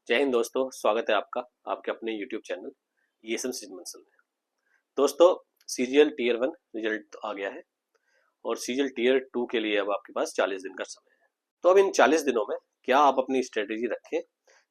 जय हिंद दोस्तों, स्वागत है आपका आपके अपने YouTube चैनल ESM सिजमंसल में। दोस्तों, CGL टीयर 1 रिजल्ट आ गया है और CGL टीयर 2 के लिए अब आपके पास 40 दिन का समय है। तो अब इन 40 दिनों में क्या आप अपनी स्ट्रेटेजी रखें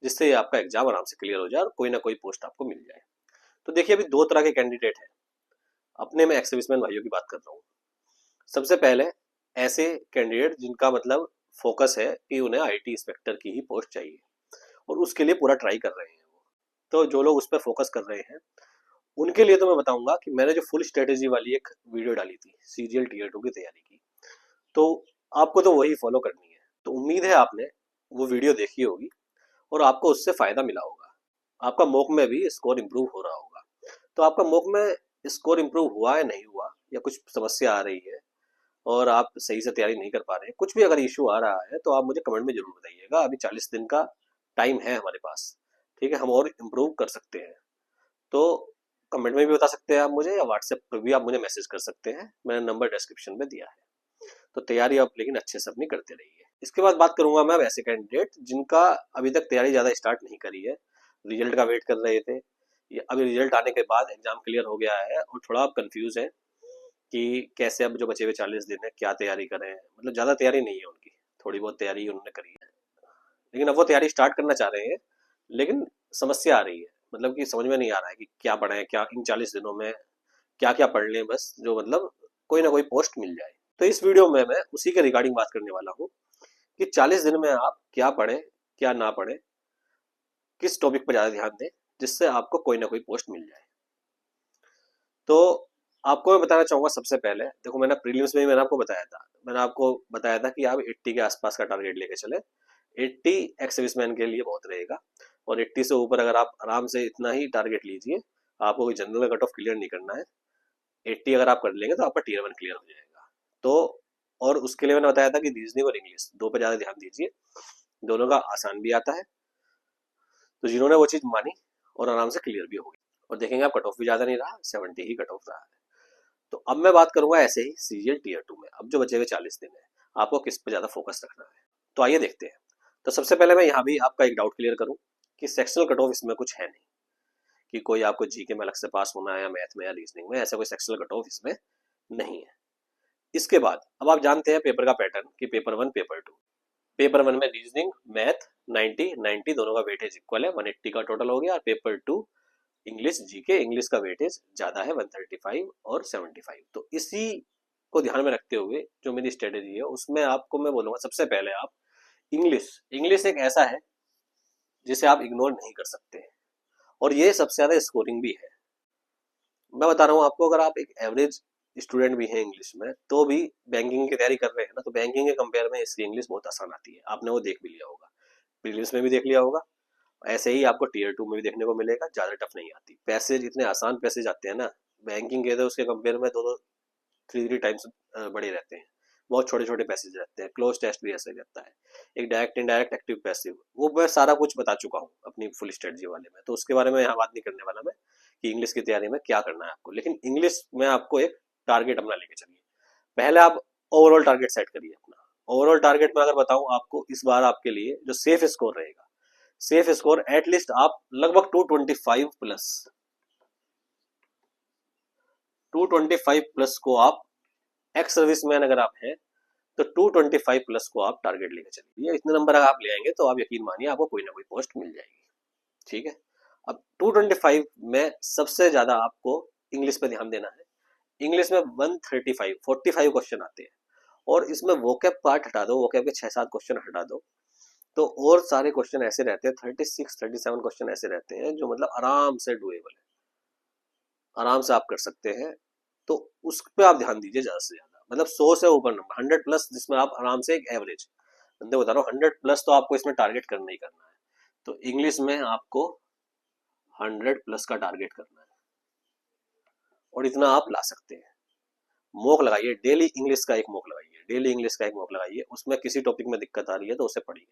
जिससे आपका एग्जाम आराम से क्लियर हो जाए और कोई ना कोई पोस्ट आपको मिल जाए। तो देखिए, अभी दो तरह के कैंडिडेट हैं। अपने मैं एक्स सर्विसमैन भाइयों की बात कर रहा हूँ। सबसे पहले ऐसे कैंडिडेट जिनका मतलब फोकस है कि उन्हें IT इंस्पेक्टर की ही पोस्ट चाहिए और उसके लिए पूरा ट्राई कर रहे हैं वो। तो जो लोग उस पर फोकस कर रहे हैं उनके लिए तो मैं बताऊंगा कि मैंने जो फुल स्ट्रेटेजी वाली एक वीडियो डाली थी CGL टीयर 2 की तैयारी की, तो आपको तो वही फॉलो करनी है। तो उम्मीद है आपने वो वीडियो देखी होगी और आपको उससे फायदा मिला होगा। आपका मॉक में भी स्कोर इम्प्रूव हो रहा होगा। तो आपका मॉक में स्कोर इम्प्रूव हुआ है नहीं हुआ, या कुछ समस्या आ रही है और आप सही से तैयारी नहीं कर पा रहे हैं, कुछ भी अगर इशू आ रहा है तो आप मुझे कमेंट में जरूर बताइएगा। अभी 40 दिन का टाइम है हमारे पास, ठीक है, हम और इम्प्रूव कर सकते हैं। तो कमेंट में भी बता सकते हैं आप मुझे, या व्हाट्सएप पर भी आप मुझे मैसेज कर सकते हैं, मैंने नंबर डिस्क्रिप्शन में दिया है। तो तैयारी आप लेकिन अच्छे से अपनी करते रहिए। इसके बाद बात करूंगा मैं वैसे कैंडिडेट जिनका अभी तक तैयारी ज़्यादा स्टार्ट नहीं करी है, रिजल्ट का वेट कर रहे थे, या अभी रिजल्ट आने के बाद एग्जाम क्लियर हो गया है और थोड़ा आप कंफ्यूज है कि कैसे अब जो बचे हुए 40 दिन है क्या तैयारी करें। मतलब ज़्यादा तैयारी नहीं है उनकी, थोड़ी बहुत तैयारी उन्होंने करी है, लेकिन अब वो तैयारी स्टार्ट करना चाह रहे हैं। लेकिन समस्या आ रही है, मतलब कि समझ में नहीं आ रहा है कि क्या पढ़ें, क्या इन 40 दिनों में क्या क्या पढ़ लें, बस जो मतलब कोई ना कोई पोस्ट मिल जाए। तो इस वीडियो में मैं उसी के रिगार्डिंग बात करने वाला हूँ कि 40 दिन में आप क्या पढ़ें क्या ना पढ़ें, किस टॉपिक पर ज़्यादा ध्यान दें जिससे आपको कोई ना कोई पोस्ट मिल जाए। तो आपको मैं बताना चाहूँगा, सबसे पहले देखो, मैंने प्रीलिम्स में ही मैंने आपको बताया था कि आप 80 के आसपास का टारगेट लेके चले। 80 एक्स सर्विसमैन के लिए बहुत रहेगा, और 80 से ऊपर अगर आप आराम से इतना ही टारगेट लीजिए, आपको कोई जनरल कट ऑफ क्लियर नहीं करना है। 80 अगर आप कर लेंगे तो आपका टीयर 1 क्लियर हो जाएगा। तो और उसके लिए मैंने बताया था कि रीजनिंग और इंग्लिश दो पर ज़्यादा ध्यान दीजिए, दोनों का आसान भी आता है। तो जिन्होंने वो चीज़ मानी और आराम से क्लियर भी हो गई, और देखेंगे आप कट ऑफ भी ज़्यादा नहीं रहा, 70 ही कट ऑफ रहा है। तो अब मैं बात करूंगा ऐसे ही CGL टीयर 2 में अब जो बचे हुए 40 दिन है, आपको किस पर ज़्यादा फोकस रखना है। तो आइए देखते हैं। तो सबसे पहले मैं यहाँ भी आपका एक डाउट क्लियर करूँ कि सेक्शनल कट ऑफ इसमें कुछ है नहीं, कि कोई आपको जीके में अलग से पास होना है या मैथ में या रीजनिंग में, ऐसा कोई सेक्शनल कट ऑफ इसमें नहीं है। इसके बाद अब आप जानते हैं पेपर का पैटर्न कि पेपर 1 पेपर 2। पेपर 1 में रीजनिंग मैथ 90 दोनों का वेटेज इक्वल है, 180 का टोटल हो गया। और पेपर 2 इंग्लिश जीके, इंग्लिश का वेटेज ज्यादा है, 135 और 75। तो इसी को ध्यान में रखते हुए जो मेरी स्ट्रेटेजी है उसमें आपको मैं बोलूंगा, सबसे पहले आप इंग्लिश इंग्लिश एक ऐसा है जिसे आप इग्नोर नहीं कर सकते, और ये सबसे ज्यादा स्कोरिंग भी है। मैं बता रहा हूँ आपको, अगर आप एक एवरेज स्टूडेंट भी हैं इंग्लिश में, तो भी बैंकिंग की तैयारी कर रहे हैं ना, तो बैंकिंग के कंपेयर में इसकी इंग्लिश बहुत आसान आती है। आपने वो देख भी लिया होगा, प्रीलिम्स में भी देख लिया होगा, ऐसे ही आपको टीयर 2 में भी देखने को मिलेगा। ज्यादा टफ नहीं आती, पैसेज इतने आसान पैसेज आते हैं ना बैंकिंग के, तो उसके कंपेयर में दो दो थ्री थ्री टाइम्स बड़े रहते हैं। बहुत छोटे छोटे पैसेज रहते हैं, क्लोज टेस्ट भी ऐसे रहता है, एक डायरेक्ट इनडायरेक्ट एक्टिव पैसिव, वो मैं सारा कुछ बता चुका हूँ अपनी फुल स्ट्रेटजी वाले में, तो उसके बारे में यहाँ बात नहीं करने वाला मैं कि इंग्लिश की तैयारी में क्या करना है आपको। लेकिन इंग्लिश में आपको एक टारगेट अपना लेके चलिए। पहले आप ओवरऑल टारगेट सेट करिए अपना। ओवरऑल टारगेट में अगर बताऊं आपको, इस बार आपके लिए जो सेफ स्कोर रहेगा, सेफ स्कोर एटलीस्ट आप लगभग 225 प्लस, 225 प्लस को आप, एक्स सर्विसमैन अगर आप हैं तो 225 प्लस को आप टारगेट लेके चलिए। इतने नंबर अगर आप ले आएंगे तो आप यकीन मानिए आपको कोई ना कोई पोस्ट मिल जाएगी, ठीक है। अब 225 में सबसे ज्यादा आपको इंग्लिश पे ध्यान देना है। इंग्लिश में 135 45 क्वेश्चन आते हैं, और इसमें वोकैब पार्ट हटा दो, वोकैब के 6-7 क्वेश्चन हटा दो, तो और सारे क्वेश्चन ऐसे रहते हैं, 36-37 क्वेश्चन ऐसे रहते हैं जो मतलब आराम से डुएबल है, आराम से आप कर सकते हैं। तो उस पर आप ध्यान दीजिए ज्यादा से ज्यादा, मतलब 100 से ऊपर नंबर, 100 प्लस, जिसमें आप आराम से एक एवरेज बंदे बता रहा हूँ, 100 प्लस तो आपको इसमें टारगेट करना ही करना है। तो इंग्लिश में आपको 100 प्लस का टारगेट करना है, और इतना आप ला सकते हैं। मॉक लगाइए डेली, इंग्लिश का एक मॉक लगाइए, डेली इंग्लिश का एक मॉक लगाइए, उसमें किसी टॉपिक में दिक्कत आ रही है तो उसे पढ़िए।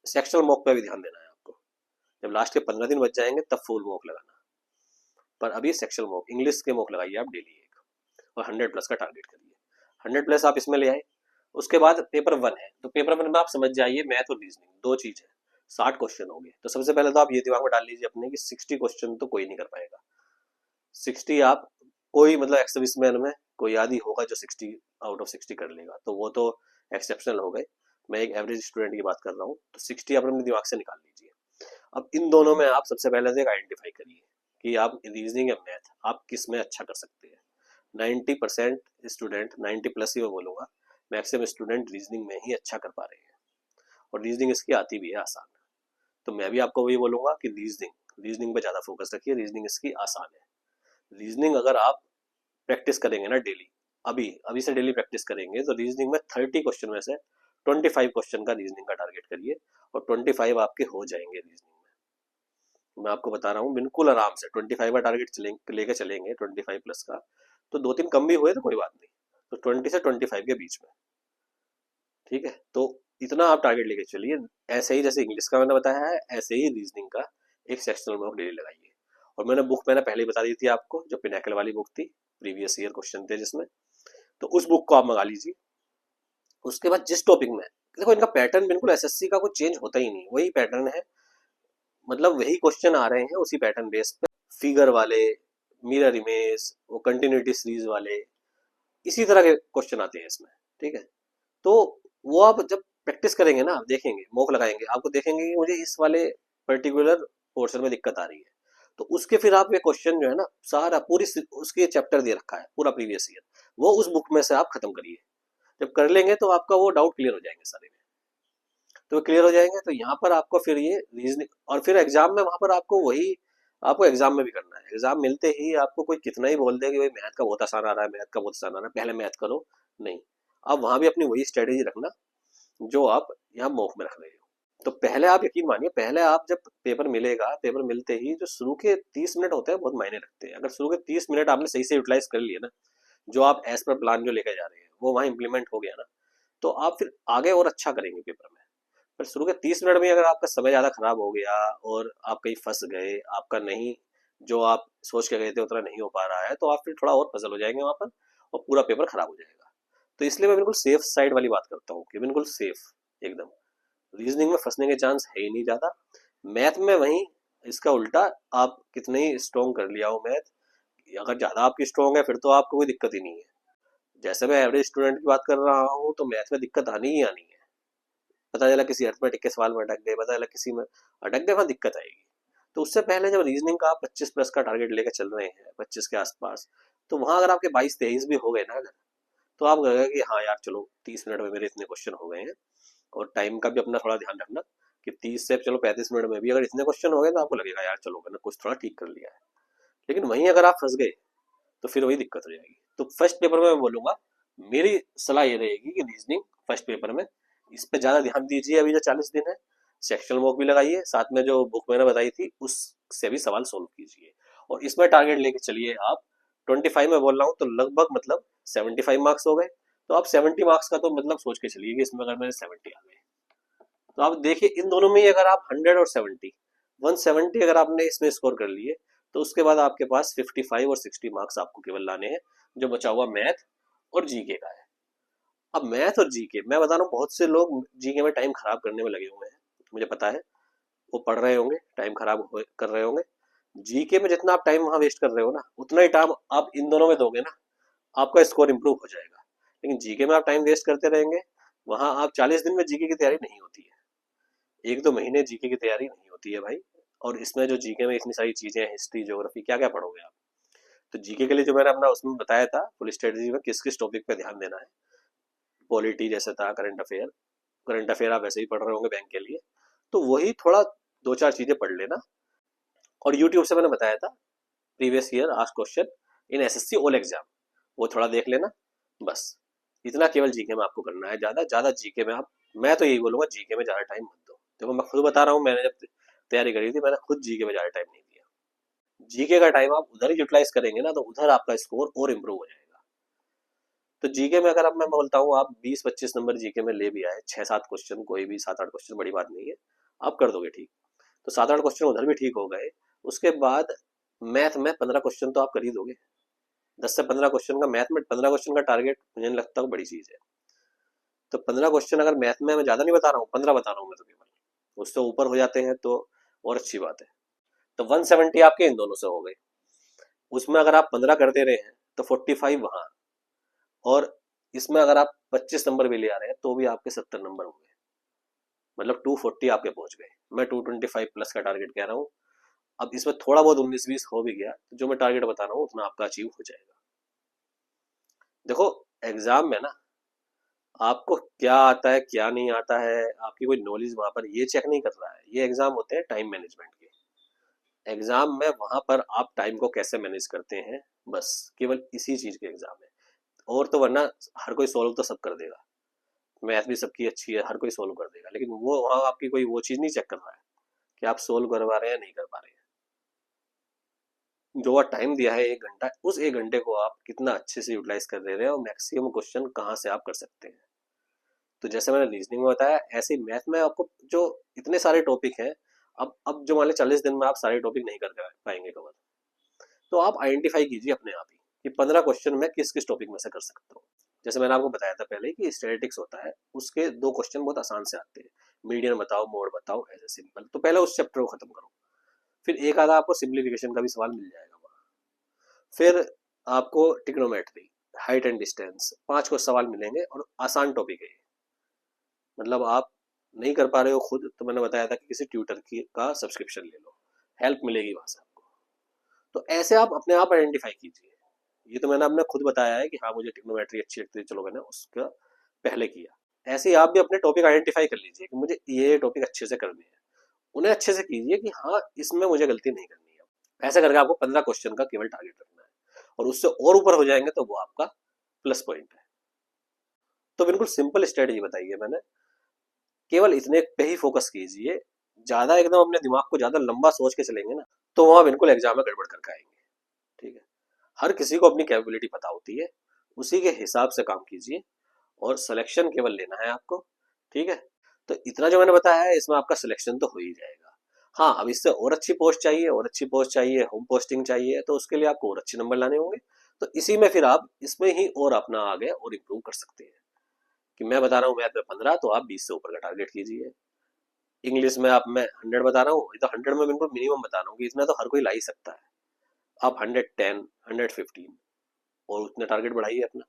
सेक्शनल मॉक पे भी ध्यान देना है आपको, जब लास्ट के 15 दिन बच जाएंगे तब फुल मॉक लगाना, पर अभी सेक्शनल मॉक इंग्लिश के मॉक लगाइए आप डेली एक, और 100 प्लस का टारगेट करिए। 100 प्लस आप इसमें ले आए। उसके बाद पेपर 1 है, तो पेपर 1 में आप समझ जाइए मैथ और रीजनिंग दो चीज है, 60 क्वेश्चन हो गए। तो सबसे पहले तो आप ये दिमाग में डाल लीजिए अपने कि 60 क्वेश्चन तो कोई नहीं कर पाएगा। 60 आप कोई मतलब एक्स मैन में कोई आदि होगा जो 60 आउट ऑफ 60 कर लेगा, तो वो तो एक्सेप्शनल हो गए। मैं एक एवरेज स्टूडेंट की बात कर रहा हूँ, तो 60 आप अपने दिमाग से निकाल लीजिए। अब इन दोनों में आप सबसे पहले तो आइडेंटिफाई करिए कि आप रीजनिंग या मैथ आप किस में अच्छा कर सकते हैं। 90% स्टूडेंट, 90 प्लस ही मैं बोलूँगा, मैक्सिमम स्टूडेंट रीजनिंग में ही अच्छा कर पा रहे हैं, और रीजनिंग इसकी आती भी है आसान। तो मैं भी आपको वही बोलूँगा कि रीजनिंग पे ज़्यादा फोकस रखिए, रीजनिंग इसकी आसान है। रीजनिंग अगर आप प्रैक्टिस करेंगे ना डेली, अभी अभी से डेली प्रैक्टिस करेंगे, तो रीजनिंग में 30 क्वेश्चन में से 25 क्वेश्चन का रीजनिंग का टारगेट करिए, और 25 आपके हो जाएंगे रीजनिंग में। मैं आपको बता रहा हूँ बिल्कुल आराम से 25 का टारगेट लेके चलेंगे, 25 प्लस का। तो 2-3 कम भी हुए तो कोई बात नहीं, तो 20 से 25 के बीच में, ठीक है। तो इतना आप टारगेट लेके चलिए। ऐसे ही जैसे इंग्लिश का मैंने बताया है, ऐसे ही रीजनिंग का एक सेक्शनल मॉक डेली लगाइए। और मैंने पहले ही बता दी थी आपको, जो पिनाकल वाली बुक थी, प्रीवियस ईयर क्वेश्चन थे जिसमें, तो उस बुक को आप मंगा लीजिए। उसके बाद जिस टॉपिक में, देखो इनका पैटर्न बिल्कुल एसएससी का कुछ चेंज होता ही नहीं, वही पैटर्न है, मतलब वही क्वेश्चन आ रहे हैं उसी पैटर्न बेस पे, फिगर वाले, मिरर इमेज, वो कंटिन्यूटी सीरीज वाले, इसी तरह के क्वेश्चन आते हैं इसमें, ठीक है। तो वो आप जब प्रैक्टिस करेंगे ना, आप देखेंगे, मॉक लगाएंगे, आपको देखेंगे कि मुझे इस वाले पर्टिकुलर पोर्शन में दिक्कत आ रही है, तो उसके फिर आप ये क्वेश्चन जो है ना, सारा पूरी उसके चैप्टर दे रखा है पूरा प्रीवियस ईयर, वो उस बुक में से आप खत्म करिए। जब कर लेंगे तो आपका वो डाउट क्लियर हो जाएंगे सारे में। तो क्लियर हो जाएंगे तो यहाँ पर आपको फिर ये रीजनिंग, और फिर एग्जाम में वहां पर आपको वही, आपको एग्जाम में भी करना है। एग्जाम मिलते ही आपको कोई कितना ही बोल दे कि भाई मैथ का बहुत आसान आ रहा है, मैथ का बहुत आसान आ रहा है, पहले मैथ करो, नहीं, आप वहां भी अपनी वही स्ट्रेटेजी रखना जो आप यहाँ मॉक में रख रहे हो। तो पहले आप यकीन मानिए, पहले आप जब पेपर मिलेगा, पेपर मिलते ही जो शुरू के 30 मिनट होते हैं बहुत मायने रखते हैं। अगर शुरू के 30 मिनट आपने सही से यूटिलाइज कर लिए ना, जो आप एज पर प्लान जो लेके जा रहे हैं वो वहाँ इंप्लीमेंट हो गया ना, तो आप फिर आगे और अच्छा करेंगे पेपर में। पर शुरू के 30 मिनट में अगर आपका समय ज़्यादा खराब हो गया और आप कहीं फंस गए, आपका नहीं, जो आप सोच के गए थे उतना नहीं हो पा रहा है, तो आप फिर थोड़ा और पजल हो जाएंगे वहाँ पर, और पूरा पेपर खराब हो जाएगा। तो इसलिए मैं बिल्कुल सेफ साइड वाली बात करता हूँ कि बिल्कुल सेफ एकदम, रीजनिंग में फंसने के चांस है ही नहीं ज़्यादा। मैथ में वहीं इसका उल्टा, आप कितने ही स्ट्रॉन्ग कर लिया हो मैथ, अगर ज़्यादा आपकी स्ट्रॉन्ग है फिर तो आपको कोई दिक्कत ही नहीं है। जैसे मैं एवरेज स्टूडेंट की बात कर रहा हूँ, तो मैथ में दिक्कत आनी ही आनी है। पता चला किसी अर्थमेटिक के सवाल में अटक गए, पता चला किसी में अटक गए, वहाँ दिक्कत आएगी। तो उससे पहले जब रीजनिंग का आप 25 प्लस का टारगेट लेकर चल रहे हैं, 25 के आसपास, तो वहां अगर आपके 22-23 भी हो गए ना अगर, तो आप कहेगा कि हाँ यार चलो 30 मिनट में मेरे इतने क्वेश्चन हो गए हैं। और टाइम का भी अपना थोड़ा ध्यान रखना कि 30 से चलो 35 मिनट में भी अगर इतने क्वेश्चन हो गए, तो आपको लगेगा यार चलो मैंने कुछ थोड़ा ठीक कर लिया है। लेकिन वहीं अगर आप फंस गए तो फिर वही दिक्कत हो जाएगी। तो फर्स्ट पेपर में मैं बोलूंगा, मेरी सलाह ये रहेगी कि रीजनिंग फर्स्ट पेपर में इस पे ज्यादा ध्यान दीजिए। अभी जो 40 दिन है, सेक्शनल मॉक भी लगाइए, साथ में जो बुक मैंने बताई थी उससे भी सवाल सोल्व कीजिए, और इसमें टारगेट लेके चलिए आप। 25 में बोल रहा हूँ तो लगभग मतलब 75 मार्क्स हो गए, तो आप 70 मार्क्स का तो मतलब सोच के चलिए कि इसमें अगर मेरे 70 आ गए, तो आप देखिए इन दोनों में ही अगर आप 100 और 70, 170 अगर आपने इसमें स्कोर कर लिए, तो उसके बाद आपके पास 55 और 60 मार्क्स आपको केवल लाने हैं, जो बचा हुआ मैथ और जीके का है। अब मैथ और जीके मैं बता रहा हूँ, बहुत से लोग जीके में टाइम खराब करने में लगे हुए हैं, मुझे पता है, वो पढ़ रहे होंगे, टाइम खराब कर रहे होंगे। जीके में जितना आप टाइम वहां वेस्ट कर रहे हो ना, उतना ही टाइम आप इन दोनों में दोगे ना, आपका स्कोर इंप्रूव हो जाएगा। लेकिन जीके में आप टाइम वेस्ट करते रहेंगे, वहां आप 40 दिन में जीके की तैयारी नहीं होती है, 1-2 महीने जीके की तैयारी नहीं होती है भाई। और इसमें जो जीके में इतनी सारी चीजें हैं, हिस्ट्री, ज्योग्राफी, क्या क्या पढ़ोगे आप। तो जीके के लिए जो मैंने अपना उसमें बताया था फुल स्ट्रेटेजी में किस किस टॉपिक पे ध्यान देना है, पॉलिटी जैसे था, करंट अफेयर आप वैसे ही पढ़ रहे होंगे बैंक के लिए, तो वही थोड़ा 2-4 चीजें पढ़ लेना। और यूट्यूब से मैंने बताया था previous year asked question in SSC all exam, वो थोड़ा देख लेना, बस इतना केवल जीके में आपको करना है। ज्यादा ज्यादा जीके में आप, मैं तो यही बोलूंगा जीके में ज्यादा टाइम मत दो। देखो मैं खुद बता रहा हूँ, मैंने जब तैयारी करी थी मैंने खुद जीके में ज्यादा टाइम नहीं दिया। जीके का टाइम आप उधर यूटिलाइज करेंगे ना, तो उधर आपका स्कोर और इम्प्रूव हो जाएगा। तो जीके में अगर अब मैं बोलता हूँ आप 20-25 नंबर जीके में ले भी आए, 6-7 क्वेश्चन, कोई भी 7-8 क्वेश्चन बड़ी बात नहीं है, आप कर दोगे ठीक। तो 7-8 क्वेश्चन उधर भी ठीक हो गए, उसके बाद मैथ में 15 क्वेश्चन तो आप कर ही दोगे। 10 से 15 क्वेश्चन का मैथ में 15 क्वेश्चन का टारगेट मुझे नहीं लगता बड़ी चीज है। तो 15 क्वेश्चन अगर मैथ में, मैं ज्यादा नहीं बता रहा हूँ, 15 बता रहा हूँ मैं तो केवल, उससे ऊपर हो जाते हैं तो और अच्छी बात है। तो 170 आपके इन दोनों से हो गए। उसमें अगर आप 15 कर दे रहे हैं तो 45 वहां, और इसमें अगर आप 25 नंबर भी ले आ रहे हैं तो भी आपके 70 नंबर हो गए, मतलब 240 आपके पहुंच गए। मैं 225 प्लस का टारगेट कह रहा हूँ। अब इसमें थोड़ा बहुत 19-20 हो भी गया तो जो मैं टारगेट बता रहा हूँ उतना आपका अचीव हो जाएगा। देखो, एग्जाम में ना आपको क्या आता है क्या नहीं आता है, आपकी कोई नॉलेज वहां पर ये चेक नहीं कर रहा है। ये एग्जाम होते हैं टाइम मैनेजमेंट के। एग्जाम में वहां पर आप टाइम को कैसे मैनेज करते हैं, बस केवल इसी चीज के एग्जाम है। और तो वरना हर कोई सॉल्व तो सब कर देगा, मैथ भी सबकी अच्छी है, हर कोई सॉल्व कर देगा, लेकिन वो वहां आपकी कोई वो चीज नहीं चेक कर रहा है कि आप सोल्व करवा रहे हैं या नहीं कर पा रहे हैं। जो टाइम दिया है 1 घंटा, उस 1 घंटे को आप कितना अच्छे से यूटिलाइज कर दे रहे हैं और मैक्सिमम क्वेश्चन कहाँ से आप कर सकते हैं। तो जैसे मैंने रीजनिंग में बताया, ऐसे ही मैथ में आपको जो इतने सारे टॉपिक हैं, अब जो मान लीजिए 40 दिन में आप सारे टॉपिक नहीं कर पाएंगे कवर, तो आप आइडेंटिफाई कीजिए अपने आप ही कि 15 क्वेश्चन में किस किस टॉपिक में से कर सकता हूँ। जैसे मैंने आपको बताया था पहले कि स्टैटिस्टिक्स होता है, उसके 2 क्वेश्चन बहुत आसान से आते हैं, मीडियन बताओ, मोड बताओ, ऐसे सिंपल। तो पहले उस चैप्टर को खत्म करो, फिर एक आधा आपको सिंप्लीफिकेशन का भी सवाल मिल जाएगा वहाँ। फिर आपको ट्रिग्नोमेट्री, हाइट एंड डिस्टेंस, 5 को सवाल मिलेंगे और आसान टॉपिक है। मतलब आप नहीं कर पा रहे हो खुद, तो मैंने बताया था कि किसी ट्यूटर की का सब्सक्रिप्शन ले लो, हेल्प मिलेगी वहां से आपको। तो ऐसे आप अपने आप आइडेंटिफाई कीजिए। ये तो मैंने अपने खुद बताया है कि हाँ मुझे ट्रिग्नोमेट्री अच्छी लगती है, चलो मैंने उसका पहले किया। ऐसे ही आप भी अपने टॉपिक आइडेंटिफाई कर लीजिए कि मुझे ये टॉपिक अच्छे से करने हैं, उन्हें अच्छे से कीजिए कि हाँ इसमें मुझे गलती नहीं करनी है। ऐसा करके आपको 15 क्वेश्चन का केवल टारगेट रखना है, और उससे और ऊपर हो जाएंगे तो वो आपका प्लस पॉइंट है। तो बिल्कुल सिंपल स्ट्रेटेजी बताई है मैंने, केवल इतने पे ही फोकस कीजिए। ज्यादा एकदम अपने दिमाग को ज्यादा लंबा सोच के चलेंगे ना तो वहां बिल्कुल एग्जाम में गड़बड़ करके आएंगे। ठीक है, हर किसी को अपनी कैपेबिलिटी पता होती है, उसी के हिसाब से काम कीजिए और सिलेक्शन केवल लेना है आपको। ठीक है, तो इतना जो मैंने बताया है इसमें आपका सिलेक्शन तो हो ही जाएगा। हाँ, अब इससे और अच्छी पोस्ट चाहिए, और अच्छी पोस्ट चाहिए, होम पोस्टिंग चाहिए, तो उसके लिए आपको और अच्छे नंबर लाने होंगे। तो इसी में फिर आप इसमें ही और अपना आगे और इम्प्रूव कर सकते हैं। कि मैं बता रहा हूँ मैथ में 15, तो आप 20 से ऊपर का टारगेट कीजिए। इंग्लिश में आप मैं 100 बता रहा हूँ, तो 100 में बिल्कुल मिनिमम बता रहा हूँ कि इतना तो हर कोई ला ही सकता है। आप 110, 115 और उतने टारगेट बढ़ाइए अपना,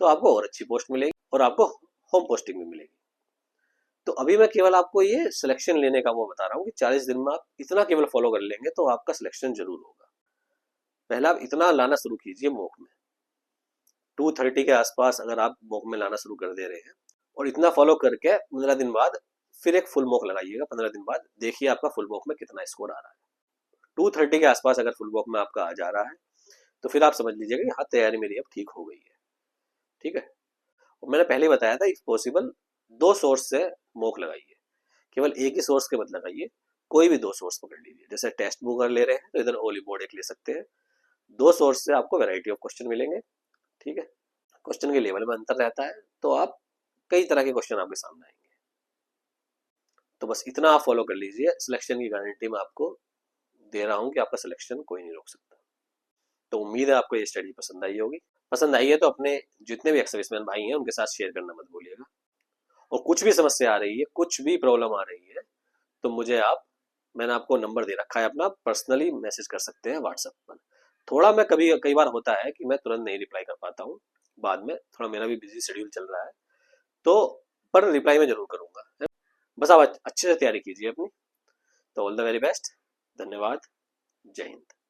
तो आपको और अच्छी पोस्ट मिलेगी और आपको होम पोस्टिंग भी मिलेगी। तो अभी मैं केवल आपको ये सिलेक्शन लेने का वो बता रहा हूँ कि 40 दिन में आप इतना केवल फॉलो कर लेंगे तो आपका सिलेक्शन जरूर होगा। पहले आप इतना लाना शुरू कीजिए मॉक में, 230 के आसपास अगर आप मॉक में लाना शुरू कर दे रहे हैं, और इतना फॉलो करके 15 दिन बाद फिर एक फुल मॉक लगाइएगा। 15 दिन बाद देखिए आपका फुल मॉक में कितना स्कोर आ रहा है। 230 के आसपास अगर फुल मॉक में आपका आ जा रहा है तो फिर आप समझ लीजिएगा कि हाँ तैयारी मेरी अब ठीक हो गई है। ठीक है, और मैंने पहले बताया था इफ पॉसिबल 2 सोर्स से मॉक लगाइए, केवल एक ही सोर्स के मत लगाइए, कोई भी 2 सोर्स पकड़ लीजिए। जैसे टेक्स्ट बुक अगर ले रहे हैं तो इधर ओली बोर्ड एक ले सकते हैं। 2 सोर्स से आपको वैरायटी ऑफ क्वेश्चन मिलेंगे। ठीक है, क्वेश्चन के लेवल में अंतर रहता है तो आप कई तरह के क्वेश्चन आपके सामने आएंगे। तो बस इतना आप फॉलो कर लीजिए, सिलेक्शन की गारंटी मैं आपको दे रहा हूँ कि आपका सिलेक्शन कोई नहीं रोक सकता। तो उम्मीद है आपको ये स्टडी पसंद आई होगी। पसंद आई है तो अपने जितने भी एक्स सर्विसमैन भाई हैं उनके साथ शेयर करना मत भूलिएगा। और कुछ भी समस्या आ रही है, कुछ भी प्रॉब्लम आ रही है, तो मुझे आप, मैंने आपको नंबर दे रखा है अपना, पर्सनली मैसेज कर सकते हैं व्हाट्सएप पर। थोड़ा मैं कई बार होता है कि मैं तुरंत नहीं रिप्लाई कर पाता हूँ, बाद में थोड़ा मेरा भी बिजी शेड्यूल चल रहा है, तो पर रिप्लाई मैं जरूर करूंगा। बस आप अच्छे से तैयारी कीजिए अपनी। तो ऑल द वेरी बेस्ट, धन्यवाद, जय हिंद।